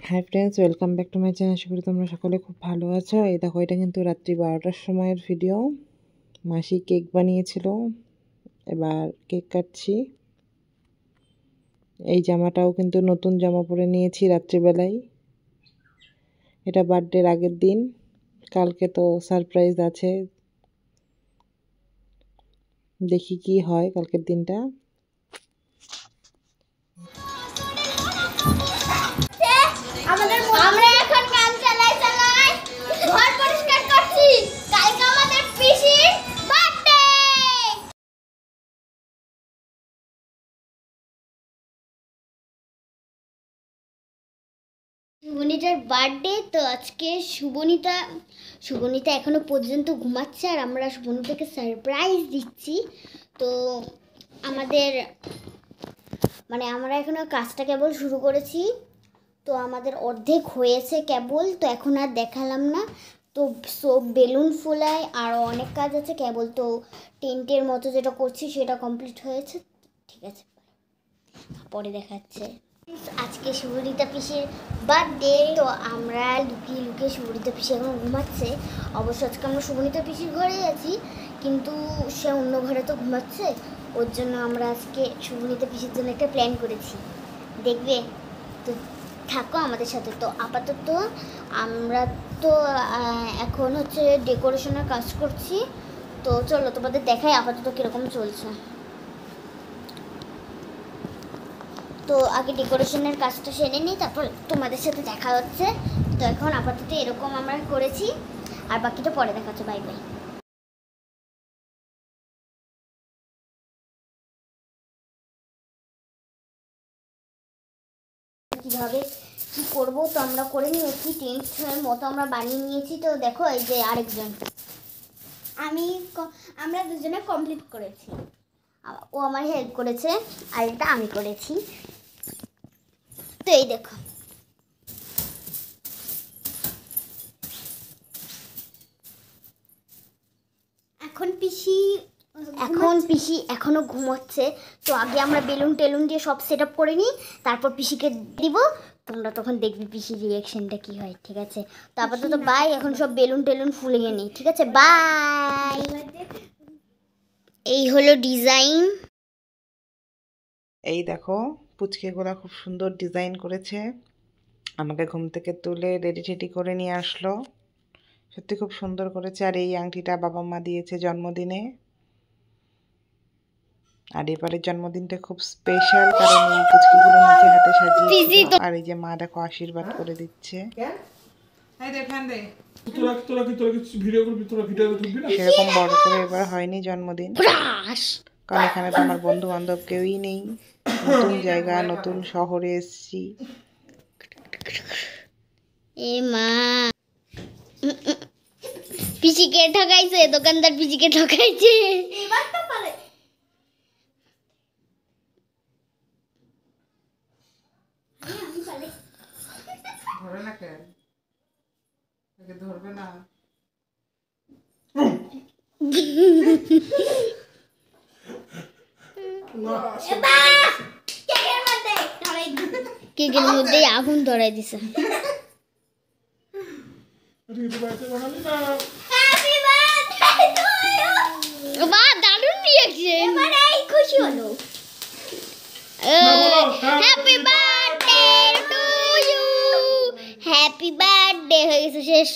High friends, welcome back to my channel. আশা করি তোমরা সকলে খুব ভালো আছো। এই দেখো, এটা কিন্তু রাত্রি 12টার সময়ের ভিডিও। মাসি কেক বানিয়েছিল, এবার কেক কাটছি। এই জামাটাও কিন্তু নতুন জামা পরে নিয়েছি রাত্রিবেলায়। এটা বার্থডের আগের দিন, কালকে তো সারপ্রাইজ আছে, দেখি কি হয় কালকের দিনটা। আমরা এখন কাম চালাই ঘর পরিষ্কার করছি। কালকে আমাদের পিসির বার্থডে। শুভনীতার বার্থডে তো আজকে শুভনীতা এখনো পর্যন্ত ঘুমাচ্ছে আর আমরা শুভনীতাকে সারপ্রাইজ দিচ্ছি। তো আমাদের আমরা এখনো কাজটা কেবল শুরু করেছি, তো আমাদের অর্ধেক হয়েছে কেবল, তো এখন আর দেখালাম না। তো সব বেলুন ফোলায় আরও অনেক কাজ আছে, কেবল তো টেন্টের মতো যেটা করছি সেটা কমপ্লিট হয়েছে। ঠিক আছে, পরে দেখাচ্ছে। আজকে শুভনীতা পিসির বার্থডে, তো আমরা লুকিয়ে লুকিয়ে শুভনীতা পিসি এখন ঘুমাচ্ছে। অবশ্য আজকে আমরা শুভনীতা পিসির ঘরেই আছি, কিন্তু সে অন্য ঘরে তো ঘুমাচ্ছে। ওর জন্য আমরা আজকে শুভনীতা পিসির জন্য একটা প্ল্যান করেছি, দেখবে তো, থাকো আমাদের সাথে। তো আপাতত আমরা তো এখন হচ্ছে ডেকোরেশনের কাজ করছি। তো চলো তোমাদের দেখাই আপাতত কীরকম চলছে। তো আগে ডেকোরেশনের কাজটা সেরে নিই, তারপর তোমাদের সাথে দেখা হচ্ছে। তো এখন আপাতত এরকম আমরা করেছি, আর বাকিটা পরে দেখাচ্ছে। Bye bye. কীভাবে কী করবো তো আমরা করে নিয়েছি, টেন্টের মতো আমরা বানিয়ে নিয়েছি। তো দেখো, এই যে আরেকজন, আমরা দুজনে কমপ্লিট করেছি। ও আমার হেল্প করেছে আর এটা আমি করেছি। তো এই দেখো, এখন পিসি এখনো ঘুমোচ্ছে। তো আগে আমরা বেলুন টেলুন দিয়ে সব সেট আপ করে নিই, তারপর পিসিকে দিব। তোমরা তখন দেখবি পিসির রিয়াকশনটা কি হয়। ঠিক আছে, তো আপাতত বাই। এখন সব বেলুন টেলুন ফুলিয়ে নিই। ঠিক আছে, বাই। এই হলো ডিজাইন। এই দেখো, পুচকেগুলা খুব সুন্দর ডিজাইন করেছে। আমাকে ঘুম থেকে তুলে রেডি টেডি করে নিয়ে আসলো। সত্যি খুব সুন্দর করেছে। আর এই আংটিটা বাবা মা দিয়েছে জন্মদিনে। আর এবারের জন্মদিনটা খুব স্পেশাল, কারণ এই পুচকিগুলো নিজে হাতে সাজিয়েছিল। আর এই যে মা দেখো আশীর্বাদ করে দিচ্ছে। সেরকম বড় করে এবার হয়নি জন্মদিন, কারণ এখানে তো আমার বন্ধু বান্ধব কেউই নেই। নতুন জায়গা, নতুন শহরে এসেছি। এ মা, পিসিকে ঠকাইছে, দোকানদার পিসিকে ঠকাইছে। এবার তো পারে। ধরে না কেন? ধরবে না। কেকের মধ্যে আগুন ধরাই দিছে। বাহ, দারুণ রিঅ্যাকশন। এই খুশি হলো। Happy birthday to you. Happy birthday হয়ে গেছে, শেষ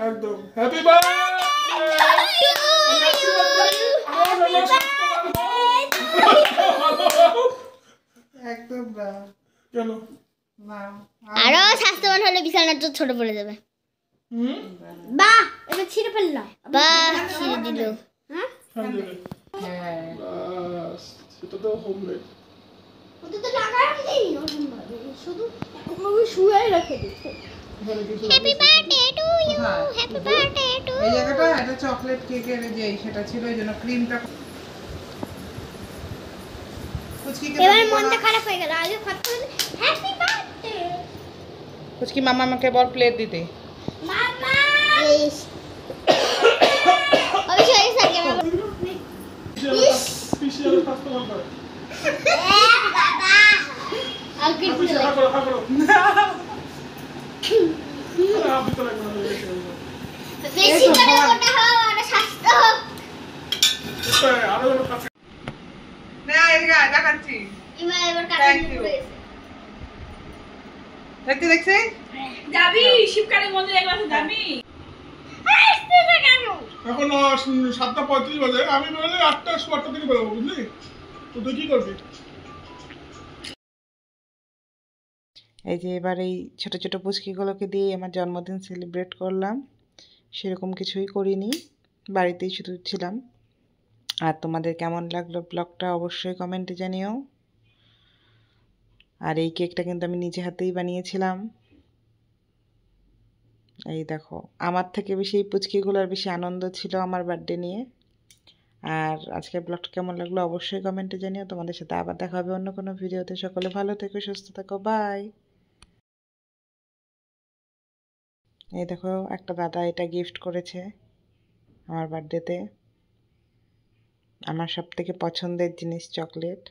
একদম। হ্যাপি বার্থডে একদম না। কেন না, আরো স্বাস্থ্যবান হলে বিছানাটা ছোট পড়ে যাবে। বাহ, এটা ছিঁড়ে ফেললাম। বাহ, ছিঁড়ে দিল। হ্যাঁ, বাস সেটা তো হোমমেড। ওটা তো লাগাই নেই, শুধু ওভাবে শুয়াই রেখে দিয়েছে। Happy birthday to you, happy birthday to. এই জায়গাটা এটা চকলেট কেকের যে সেটা ছিল, এই জন্য ক্রিমটা। এবার মনটা খারাপ হয়ে গেল। আগে কত হ্যাপি বার্থডে। পুচকি মামা আমাকে বল প্লেট দিতে। মামা ইস অবশ্যই সাকে মামা। স্পেশাল কাস্টমার করে। বাবা আগে করো। আরে আপনি তো লাগবে না বেশি করে মোটা হও আর স্বাস্থ্য হোক। আরো কোনো কাছে না এদিকে আয়, দেখাচ্ছি। এবার কাছে Thank you. পড়ে গেছে। দেখতে দেখছি যাবি শিবকালী মন্দিরে একবার যাবি? আসতে না কেন? এখন 7:35 বাজে, আমি বেরোলে 8টা থেকে বেরোবো, বুঝলি? তো তুই কি করবি? এই যে এবার এই ছোট ছোট পুচকিগুলোকে দিয়ে আমার জন্মদিন সেলিব্রেট করলাম। সেরকম কিছুই করিনি, বাড়িতেই শুধু ছিলাম। আর তোমাদের কেমন লাগলো ব্লগটা অবশ্যই কমেন্টে জানিও। আর এই কেকটা কিন্তু আমি নিজে হাতেই বানিয়েছিলাম। এই দেখো, আমার থেকে বেশি এই পুচকিগুলোর বেশি আনন্দ ছিল আমার বার্থডে নিয়ে। আর আজকের ব্লগটা কেমন লাগলো অবশ্যই কমেন্টে জানিও। তোমাদের সাথে আবার দেখা হবে অন্য কোনো ভিডিওতে। সকলে ভালো থেকো, সুস্থ থেকো, বাই। এই দেখো, একটা দাদা এটা গিফট করেছে আমার বার্থডেতে। আমার সব থেকে পছন্দের জিনিস চকলেট।